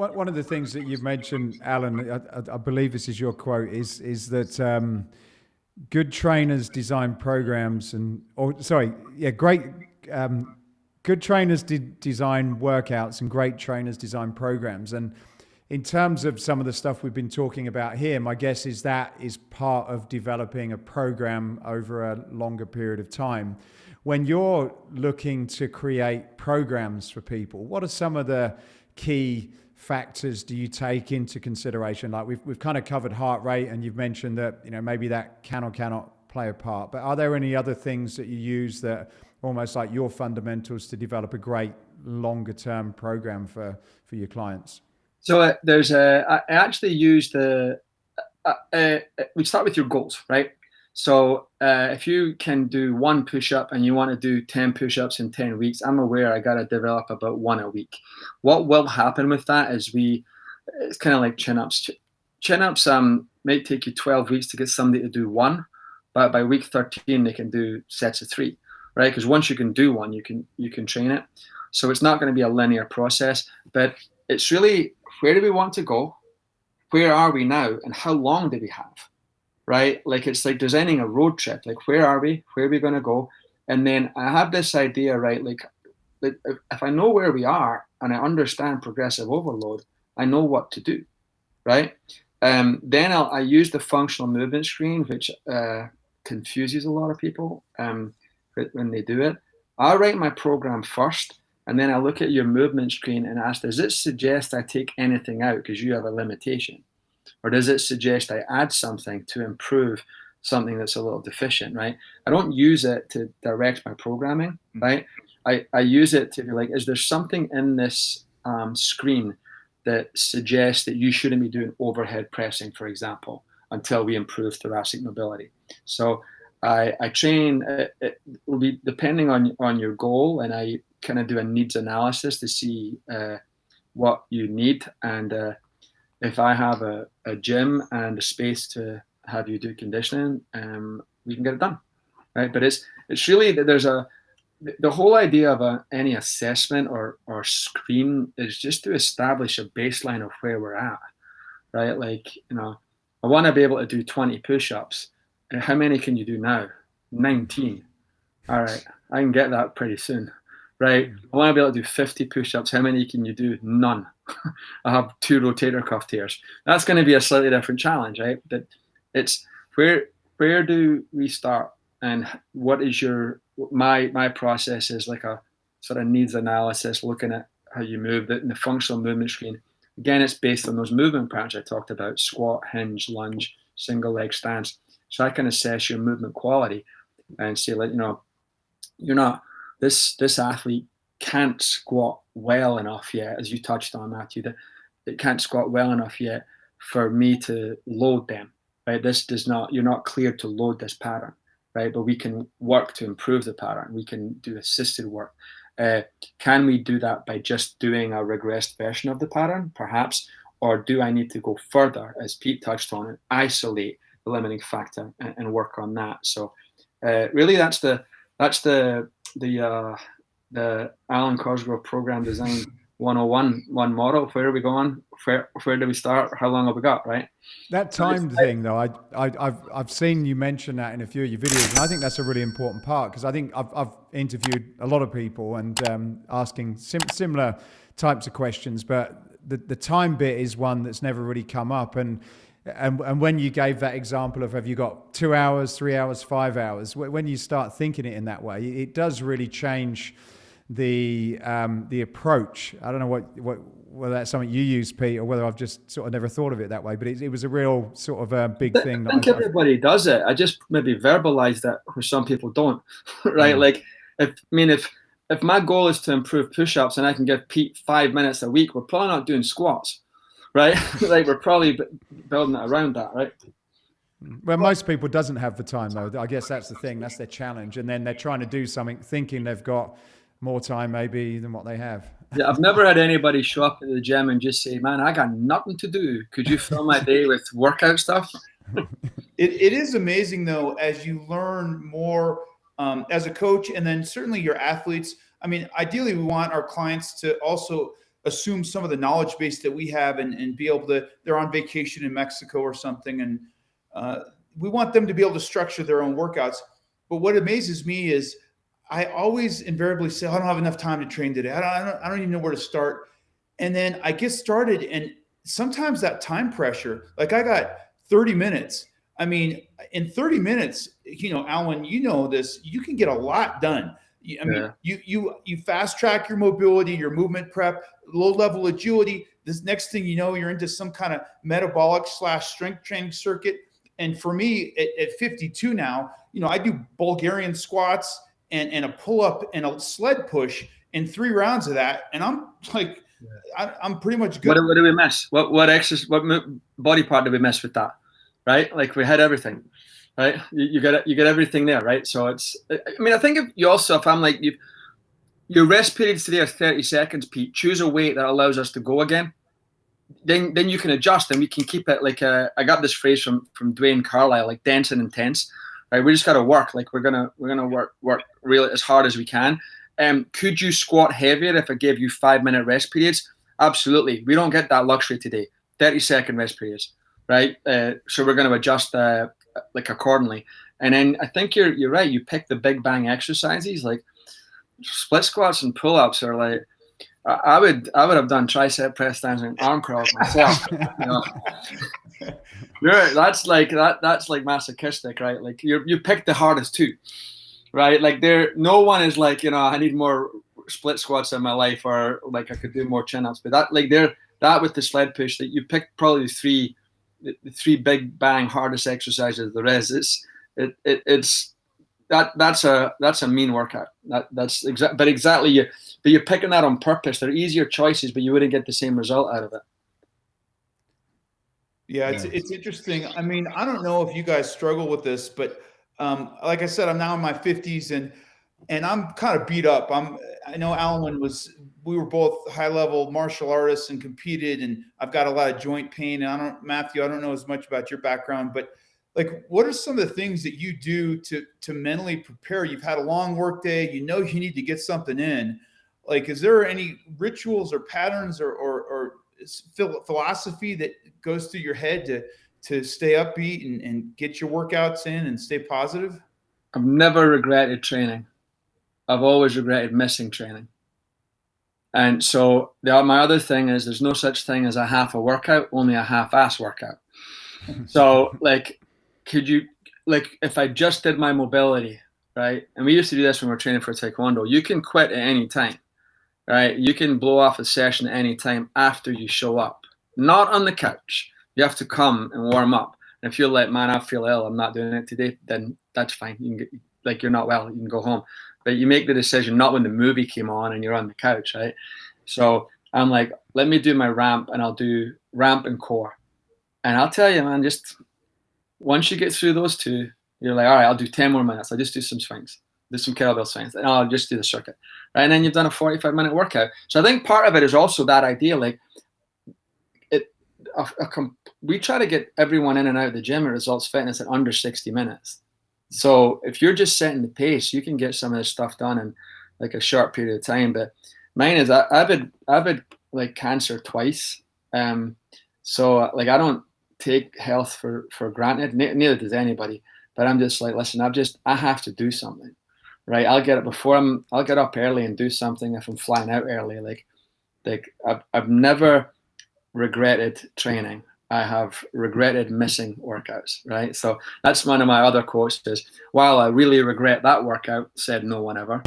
one of the things that you've mentioned, Alan, I believe this is your quote, is that good trainers design programs great, good trainers design workouts and great trainers design programs. And in terms of some of the stuff we've been talking about here, my guess is that is part of developing a program over a longer period of time. When you're looking to create programs for people, what are some of the key factors do you take into consideration? Like we've kind of covered heart rate, and you've mentioned that, you know, maybe that can or cannot play a part, but are there any other things that you use that almost like your fundamentals to develop a great longer term program for your clients? So I actually use we start with your goals, right? So if you can do 1 push-up and you want to do 10 push-ups in 10 weeks, I'm aware I got to develop about 1 a week. What will happen with that is it's kind of like chin-ups. Chin-ups might take you 12 weeks to get somebody to do 1, but by week 13 they can do sets of 3, right? Because once you can do 1, you can train it. So it's not going to be a linear process, but it's really, where do we want to go? Where are we now? And how long do we have? Right? Like, it's like designing a road trip. Like, where are we? Where are we going to go? And then I have this idea, right? Like if I know where we are and I understand progressive overload, I know what to do, right? Then I use the functional movement screen, which confuses a lot of people when they do it. I write my program first, and then I look at your movement screen and ask, does it suggest I take anything out because you have a limitation? Or does it suggest I add something to improve something that's a little deficient, right? I don't use it to direct my programming, right? I use it to be like, is there something in this screen that suggests that you shouldn't be doing overhead pressing, for example, until we improve thoracic mobility? So I train, it will be depending on your goal, and I kind of do a needs analysis to see what you need. And if I have a gym and a space to have you do conditioning, we can get it done, right? But it's really that the whole idea of any assessment or screen is just to establish a baseline of where we're at, right? Like, you know, I want to be able to do 20 push-ups. And how many can you do now? 19. All right, I can get that pretty soon, right? I want to be able to do 50 push-ups. How many can you do? None. I have 2 rotator cuff tears. That's going to be a slightly different challenge, right? But it's where do we start, and what is my process is like a sort of needs analysis, looking at how you move it in the functional movement screen. Again, it's based on those movement patterns I talked about: squat, hinge, lunge, single leg stance. So I can assess your movement quality and say, like, you know, you're not, this athlete can't squat well enough yet, as you touched on, Matthew, that it can't squat well enough yet for me to load them, right? This does not, you're not cleared to load this pattern, right? But we can work to improve the pattern. We can do assisted work. Can we do that by just doing a regressed version of the pattern? Perhaps. Or do I need to go further, as Pete touched on, and isolate the limiting factor and work on that? So really that's the Alwyn Cosgrove Program Design 101 model. Where are we going? Where do we start? How long have we got, right? That timed thing, though, I've seen you mention that in a few of your videos, and I think that's a really important part, because I think I've interviewed a lot of people and asking similar types of questions, but the time bit is one that's never really come up. And when you gave that example of, have you got 2 hours, 3 hours, 5 hours, when you start thinking it in that way, it does really change the approach. I don't know whether that's something you use, Pete, or whether I've just sort of never thought of it that way, but it was a real sort of a big thing. I think everybody does it. I just maybe verbalize that where some people don't, right? Like, if my goal is to improve push-ups and I can give Pete 5 minutes a week, we're probably not doing squats, right? Like, we're probably building it around that, right? Well, most people doesn't have the time, though. I guess that's the thing. That's their challenge. And then they're trying to do something thinking they've got more time maybe than what they have. Yeah, I've never had anybody show up at the gym and just say, man, I got nothing to do. Could you fill my day with workout stuff? It is amazing, though, as you learn more as a coach, and then certainly your athletes. I mean, ideally, we want our clients to also assume some of the knowledge base that we have and be able to, they're on vacation in Mexico or something. And we want them to be able to structure their own workouts. But what amazes me is I always invariably say, I don't have enough time to train today. I don't even know where to start. And then I get started, and sometimes that time pressure, like I got 30 minutes. I mean, in 30 minutes, Alwyn, you know this, you can get a lot done. I mean, you fast track your mobility, your movement prep, low level agility. This next thing you know, you're into some kind of metabolic / strength training circuit. And for me at 52 now, I do Bulgarian squats and a pull up and a sled push in 3 rounds of that. And I'm like, I'm pretty much good. What do we miss? What exercise, what body part do we miss with that? Right? Like we had everything, right? You get everything there, right? So it's, I mean, I think if I'm like, your rest periods today are 30 seconds, Pete, choose a weight that allows us to go again. Then you can adjust and we can keep it like I got this phrase from Dwayne Carlisle, like dense and intense, right? We just got to work. Like we're gonna work really as hard as we can. Could you squat heavier if I gave you 5-minute rest periods? Absolutely. We don't get that luxury today. 30-second rest periods, right? So we're going to adjust like accordingly. And then I think you're right. You pick the big bang exercises like split squats and pull ups are like. I would have done tricep press downs and arm curls myself. That's like masochistic, right? Like you pick the hardest two, right? Like no one is like, I need more split squats in my life, or like I could do more chin ups. But that with the sled push, that you pick probably the three big bang hardest exercises there is. That's a mean workout. But exactly but you're picking that on purpose. They're easier choices, but you wouldn't get the same result out of it. Yeah, it's interesting. I mean, I don't know if you guys struggle with this, but like I said, I'm now in my 50s and I'm kind of beat up. I know Alwyn we were both high level martial artists and competed, and I've got a lot of joint pain. And Matthew, I don't know as much about your background, but like, what are some of the things that you do to mentally prepare? You've had a long work day, you need to get something in. Like, is there any rituals or patterns or philosophy that goes through your head to stay upbeat and get your workouts in and stay positive? I've never regretted training. I've always regretted missing training. And so my other thing is there's no such thing as a half a workout, only a half-ass workout. So like, if I just did my mobility, right? And we used to do this when we were training for Taekwondo. You can quit at any time, right? You can blow off a session at any time after you show up, not on the couch. You have to come and warm up. And if you're like, man, I feel ill, I'm not doing it today, then that's fine. You can you're not well, you can go home. But you make the decision not when the movie came on and you're on the couch, right? So I'm like, let me do my ramp, and I'll do ramp and core. And I'll tell you, man, just once you get through those two, you're like, all right, I'll do 10 more minutes. I'll just do some swings, do some kettlebell swings, and I'll just do the circuit. Right? And then you've done a 45-minute workout. So I think part of it is also that idea, like we try to get everyone in and out of the gym at Results Fitness in under 60 minutes. So if you're just setting the pace, you can get some of this stuff done in like a short period of time. But mine is I've had like cancer twice. So like I don't take health for granted. Neither does anybody. But I'm just like, listen, I have to do something, right? I'll get up early and do something if I'm flying out early. Like I've never regretted training. I have regretted missing workouts, right? So that's one of my other quotes is, while I really regret that workout, said no one ever.